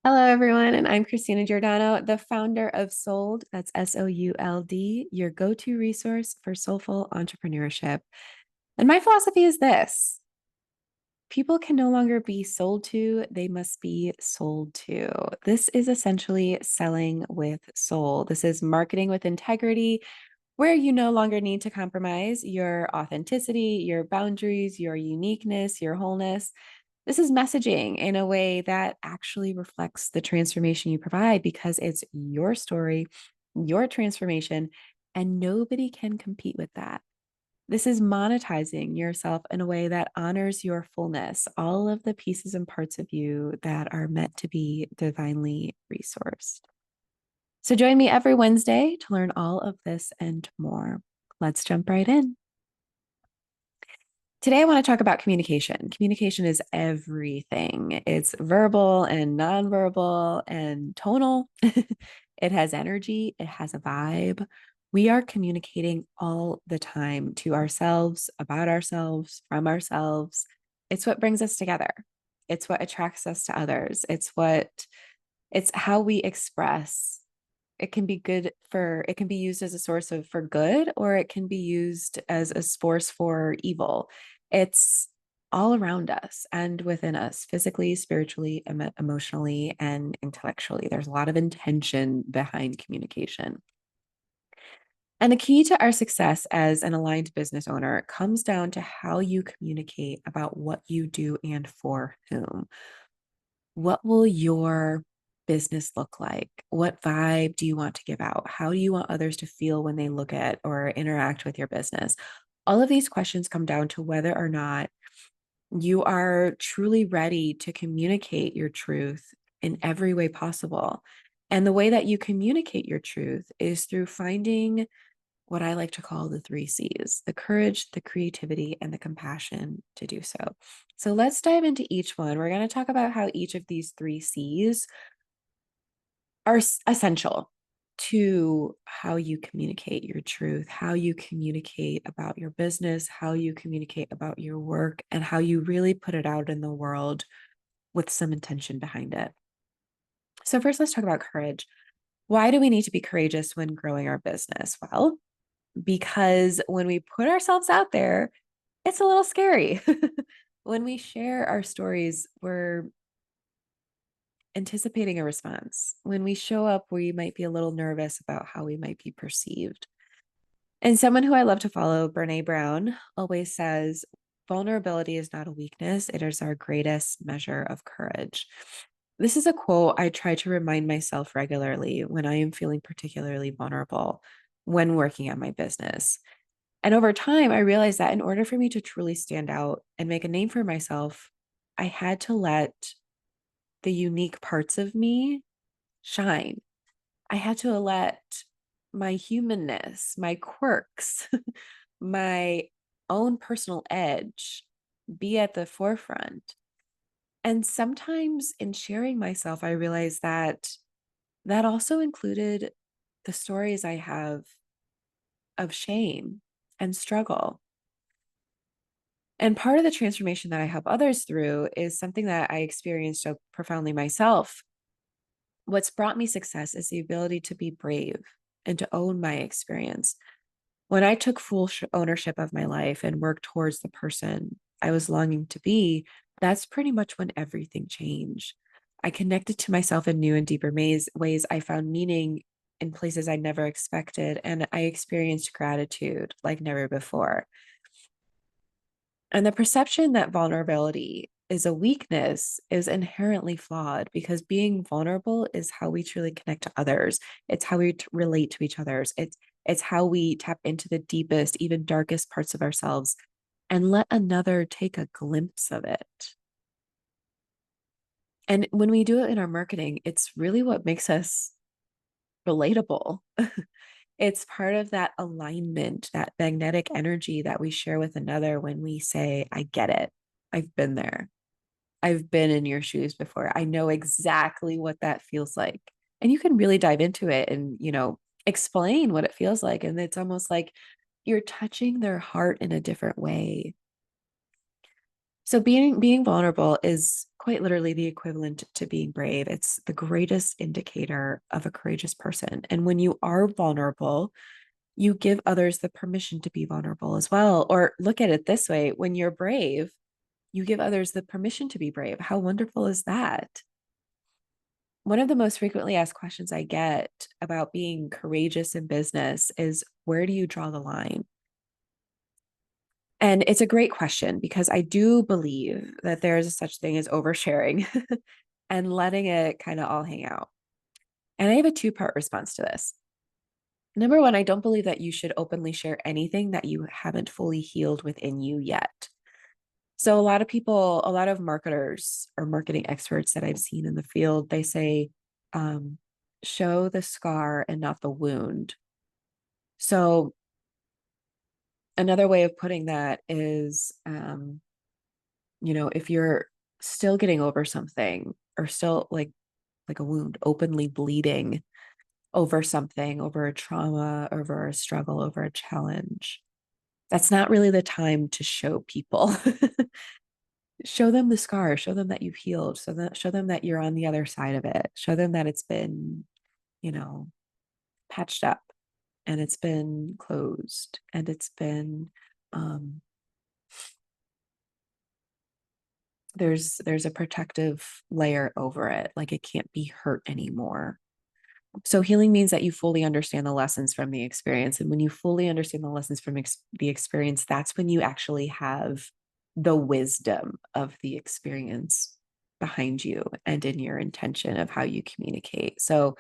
Hello, everyone, and I'm Christina Giordano, the founder of Sold. That's Sould, your go-to resource for soulful entrepreneurship. And my philosophy is this: people can no longer be sold to, they must be sold to. This is essentially selling with soul. This is marketing with integrity, where you no longer need to compromise your authenticity, your boundaries, your uniqueness, your wholeness. This is messaging in a way that actually reflects the transformation you provide because it's your story, your transformation, and nobody can compete with that. This is monetizing yourself in a way that honors your fullness, all of the pieces and parts of you that are meant to be divinely resourced. So join me every Wednesday to learn all of this and more. Let's jump right in. Today, I want to talk about communication. Communication is everything. It's verbal and nonverbal and tonal. It has energy, it has a vibe. We are communicating all the time to ourselves, about ourselves, from ourselves. It's what brings us together. It's what attracts us to others. It's how we express. It can be used as a source of for good, or it can be used as a force for evil. It's all around us and within us, physically, spiritually, emotionally, and intellectually. There's a lot of intention behind communication. And the key to our success as an aligned business owner comes down to how you communicate about what you do and for whom. What will your business look like? What vibe do you want to give out? How do you want others to feel when they look at or interact with your business? All of these questions come down to whether or not you are truly ready to communicate your truth in every way possible. And the way that you communicate your truth is through finding what I like to call the three C's: the courage, the creativity, and the compassion to do so. So let's dive into each one. We're going to talk about how each of these three C's are essential to how you communicate your truth, how you communicate about your business, how you communicate about your work, and how you really put it out in the world with some intention behind it. So, first, let's talk about courage. Why do we need to be courageous when growing our business? Well, because when we put ourselves out there, it's a little scary. When we share our stories, we're anticipating a response. When we show up, we might be a little nervous about how we might be perceived. And someone who I love to follow, Brene Brown, always says, vulnerability is not a weakness, it is our greatest measure of courage. This is a quote I try to remind myself regularly when I am feeling particularly vulnerable when working on my business. And over time, I realized that in order for me to truly stand out and make a name for myself, I had to let the unique parts of me shine. I had to let my humanness, my quirks, my own personal edge be at the forefront. And sometimes in sharing myself, I realized that that also included the stories I have of shame and struggle. And part of the transformation that I help others through is something that I experienced so profoundly myself. What's brought me success is the ability to be brave and to own my experience. When I took full ownership of my life and worked towards the person I was longing to be, that's pretty much when everything changed. I connected to myself in new and deeper ways. I found meaning in places I never expected, and I experienced gratitude like never before. And the perception that vulnerability is a weakness is inherently flawed because being vulnerable is how we truly connect to others. It's how we relate to each others. It's how we tap into the deepest, even darkest parts of ourselves and let another take a glimpse of it. And when we do it in our marketing, it's really what makes us relatable. It's part of that alignment, that magnetic energy that we share with another when we say, I get it. I've been there. I've been in your shoes before. I know exactly what that feels like. And you can really dive into it and, explain what it feels like. And it's almost like you're touching their heart in a different way. So being vulnerable is quite literally the equivalent to being brave. It's the greatest indicator of a courageous person. And when you are vulnerable, you give others the permission to be vulnerable as well. Or look at it this way, when you're brave, you give others the permission to be brave. How wonderful is that? One of the most frequently asked questions I get about being courageous in business is, where do you draw the line? And it's a great question because I do believe that there is such thing as oversharing and letting it kind of all hang out. And I have a two-part response to this. Number one, I don't believe that you should openly share anything that you haven't fully healed within you yet. So a lot of people, a lot of marketers or marketing experts that I've seen in the field, they say, um, show the scar and not the wound. So another way of putting that is, if you're still getting over something or still like a wound, openly bleeding over something, over a trauma, over a struggle, over a challenge, that's not really the time to show people. Show them the scar, show them that you've healed, show them that you're on the other side of it, show them that it's been, you know, patched up and it's been closed and it's been um there's a protective layer over it, like it can't be hurt anymore. So healing means that you fully understand the lessons from the experience, and when you fully understand the lessons from the experience, that's when you actually have the wisdom of the experience behind you and in your intention of how you communicate. So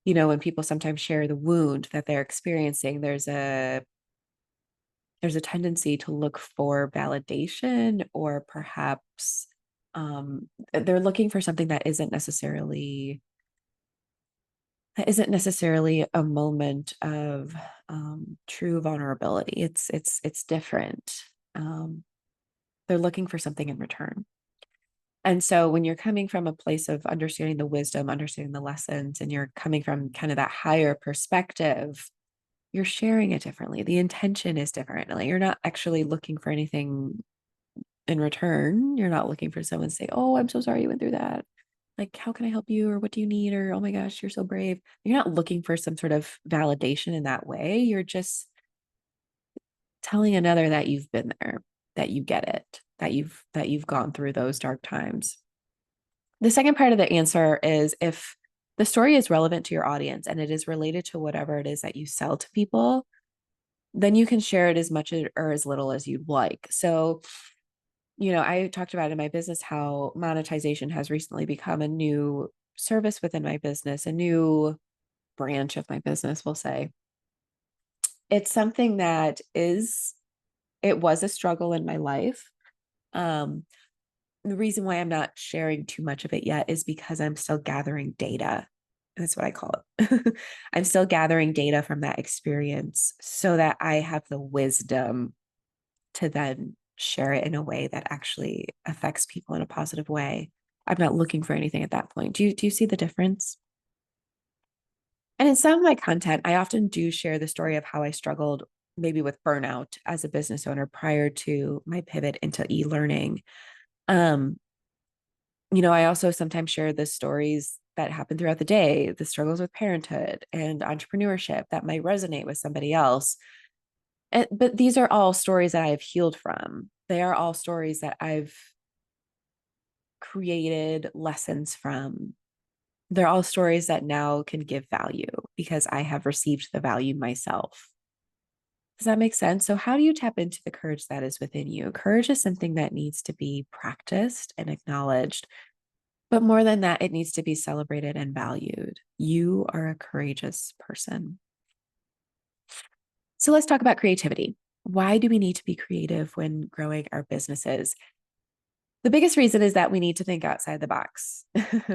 when people sometimes share the wound that they're experiencing, there's a tendency to look for validation, or perhaps they're looking for something that isn't necessarily a moment of true vulnerability. It's different. Um, they're looking for something in return. And so when you're coming from a place of understanding the wisdom, understanding the lessons, and you're coming from kind of that higher perspective, you're sharing it differently. The intention is different. Like, you're not actually looking for anything in return. You're not looking for someone to say, "Oh, I'm so sorry you went through that. Like, how can I help you?" Or, "What do you need?" Or, "Oh my gosh, you're so brave." You're not looking for some sort of validation in that way. You're just telling another that you've been there, that you get it, that you've gone through those dark times. The second part of the answer is, if the story is relevant to your audience and it is related to whatever it is that you sell to people, then you can share it as much or as little as you'd like. So, I talked about in my business how monetization has recently become a new service within my business, a new branch of my business, we'll say. It's something it was a struggle in my life. Um, the reason why I'm not sharing too much of it yet is because I'm still gathering data. That's what I call it. I'm still gathering data from that experience so that I have the wisdom to then share it in a way that actually affects people in a positive way. I'm not looking for anything at that point. Do you see the difference? And in some of my content, I often do share the story of how I struggled maybe with burnout as a business owner prior to my pivot into e-learning. Um, I also sometimes share the stories that happen throughout the day, the struggles with parenthood and entrepreneurship that might resonate with somebody else. But these are all stories that I have healed from. They are all stories that I've created lessons from. They're all stories that now can give value because I have received the value myself. Does that make sense? So, how do you tap into the courage that is within you? Courage is something that needs to be practiced and acknowledged. But more than that, it needs to be celebrated and valued. You are a courageous person. So, let's talk about creativity. Why do we need to be creative when growing our businesses? The biggest reason is that we need to think outside the box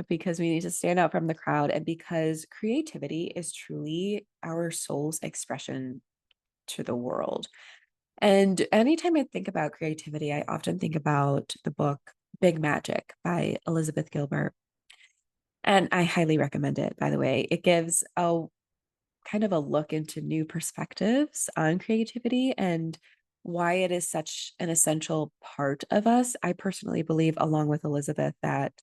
because we need to stand out from the crowd, and because creativity is truly our soul's expression to the world. And anytime I think about creativity, I often think about the book Big Magic by Elizabeth Gilbert. And I highly recommend it, by the way. It gives a kind of a look into new perspectives on creativity. And why it is such an essential part of us. I personally believe, along with Elizabeth, that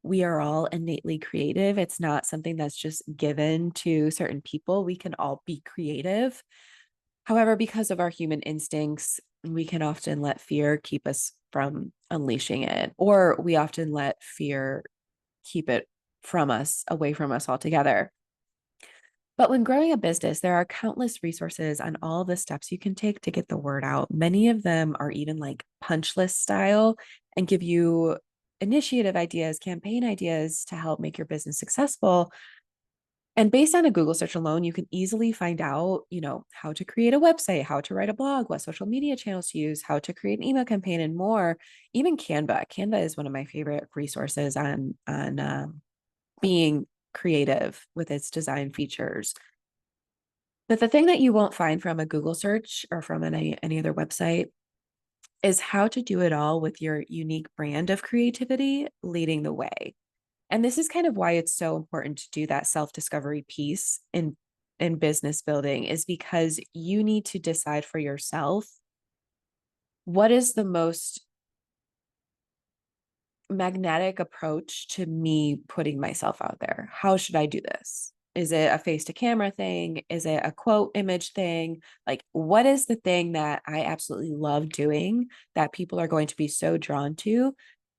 we are all innately creative. It's not something that's just given to certain people. We can all be creative. However, because of our human instincts, we can often let fear keep us from unleashing it, or we often let fear keep it from us, away from us altogether. But when growing a business, there are countless resources on all the steps you can take to get the word out. Many of them are even like punch list style and give you initiative ideas, campaign ideas to help make your business successful. And based on a Google search alone, you can easily find out, how to create a website, how to write a blog, what social media channels to use, how to create an email campaign, and more. Even Canva. Canva is one of my favorite resources on being creative with its design features. But the thing that you won't find from a Google search or from any other website is how to do it all with your unique brand of creativity leading the way. And this is kind of why it's so important to do that self-discovery piece in business building, is because you need to decide for yourself what is the most magnetic approach to me putting myself out there. How should I do this? Is it a face to camera thing? Is it a quote image thing? Like, what is the thing that I absolutely love doing that people are going to be so drawn to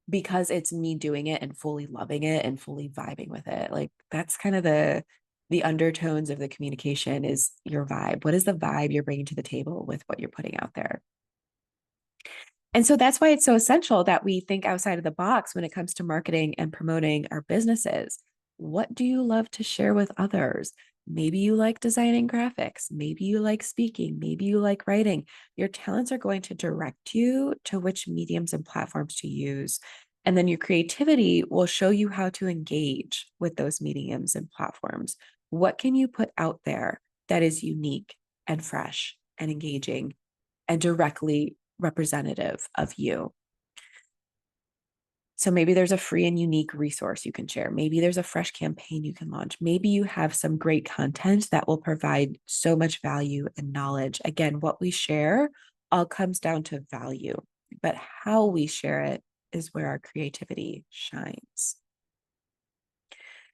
because it's me doing it and fully loving it and fully vibing with it? Like, that's kind of the undertones of the communication, is your vibe. What is the vibe you're bringing to the table with what you're putting out there? And so that's why it's so essential that we think outside of the box when it comes to marketing and promoting our businesses. What do you love to share with others? Maybe you like designing graphics. Maybe you like speaking. Maybe you like writing. Your talents are going to direct you to which mediums and platforms to use. And then your creativity will show you how to engage with those mediums and platforms. What can you put out there that is unique and fresh and engaging and directly representative of you? So maybe there's a free and unique resource you can share. Maybe there's a fresh campaign you can launch. Maybe you have some great content that will provide so much value and knowledge. Again, what we share all comes down to value, but how we share it is where our creativity shines.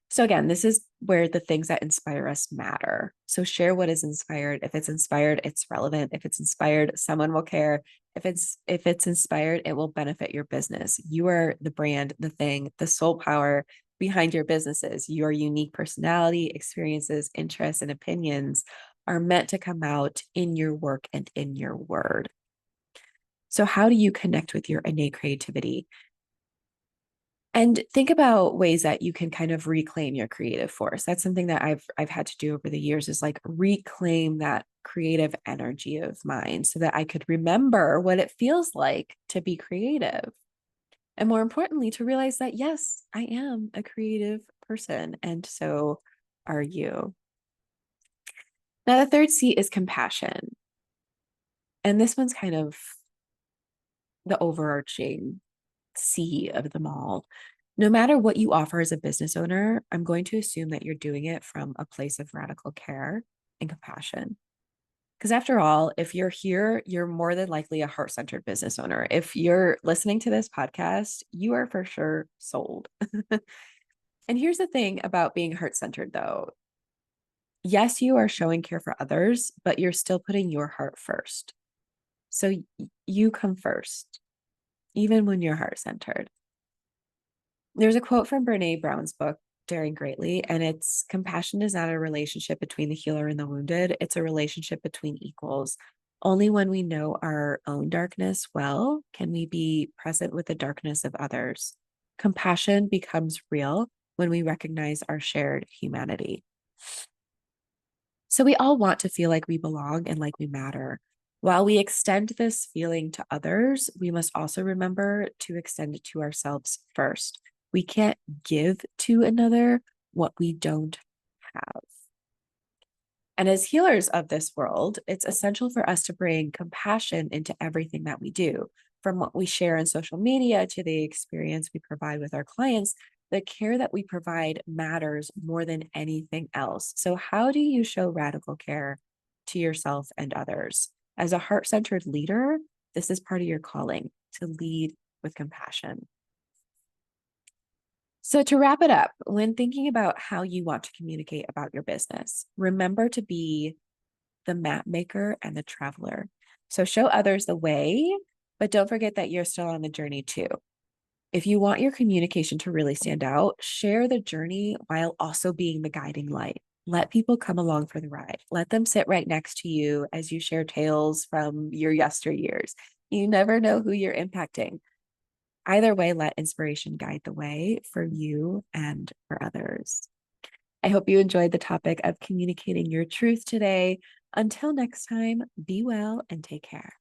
So again, this is where the things that inspire us matter. So share what is inspired. If it's inspired, it's relevant. If it's inspired, someone will care. If it's inspired, it will benefit your business. You are the brand, the thing, the soul power behind your businesses. Your unique personality, experiences, interests, and opinions are meant to come out in your work and in your word. So how do you connect with your innate creativity? And think about ways that you can kind of reclaim your creative force. That's something that I've had to do over the years, is like reclaim that creative energy of mine so that I could remember what it feels like to be creative. And more importantly, to realize that, yes, I am a creative person, and so are you. Now, the third C is compassion. And this one's kind of the overarching C of them all. No matter what you offer as a business owner, I'm going to assume that you're doing it from a place of radical care and compassion. Because after all, if you're here, you're more than likely a heart centered business owner. If you're listening to this podcast, you are for sure sold. And here's the thing about being heart centered, though. Yes, you are showing care for others, but you're still putting your heart first. So you come first, even when you're heart centered. There's a quote from Brene Brown's book, Daring Greatly, and it's: compassion is not a relationship between the healer and the wounded. It's a relationship between equals. Only when we know our own darkness well can we be present with the darkness of others. Compassion becomes real when we recognize our shared humanity. So we all want to feel like we belong and like we matter. While we extend this feeling to others, we must also remember to extend it to ourselves first. We can't give to another what we don't have. And as healers of this world, it's essential for us to bring compassion into everything that we do, from what we share on social media to the experience we provide with our clients. The care that we provide matters more than anything else. So, how do you show radical care to yourself and others? As a heart-centered leader, this is part of your calling, to lead with compassion. So to wrap it up, when thinking about how you want to communicate about your business, remember to be the map maker and the traveler. So show others the way, but don't forget that you're still on the journey too. If you want your communication to really stand out, share the journey while also being the guiding light. Let people come along for the ride. Let them sit right next to you as you share tales from your yesteryears. You never know who you're impacting. Either way, let inspiration guide the way for you and for others. I hope you enjoyed the topic of communicating your truth today. Until next time, be well and take care.